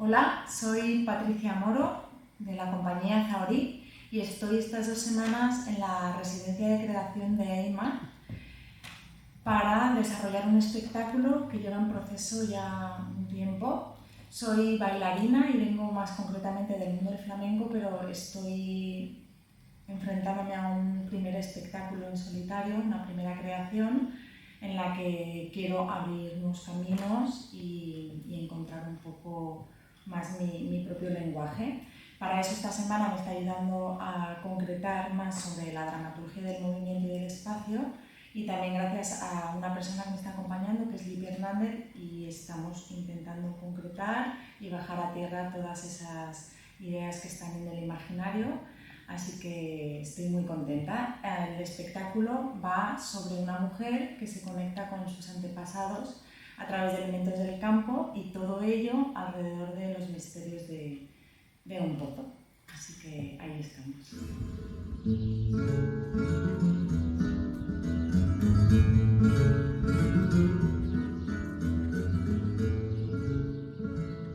Hola, soy Patricia Moro de la compañía Zahorí y estoy estas 2 semanas en la residencia de creación de EIMA para desarrollar un espectáculo que lleva en proceso ya un tiempo. Soy bailarina y vengo más concretamente del mundo del flamenco, pero estoy enfrentándome a un primer espectáculo en solitario, una primera creación en la que quiero abrir nuevos caminos y encontrar un poco más mi propio lenguaje. Para eso esta semana me está ayudando a concretar más sobre la dramaturgia del movimiento y del espacio, y también gracias a una persona que me está acompañando, que es Lipi Hernández, y estamos intentando concretar y bajar a tierra todas esas ideas que están en el imaginario. Así que estoy muy contenta. El espectáculo va sobre una mujer que se conecta con sus antepasados a través de elementos del campo, y todo ello alrededor de los misterios de un pozo. Así que ahí estamos.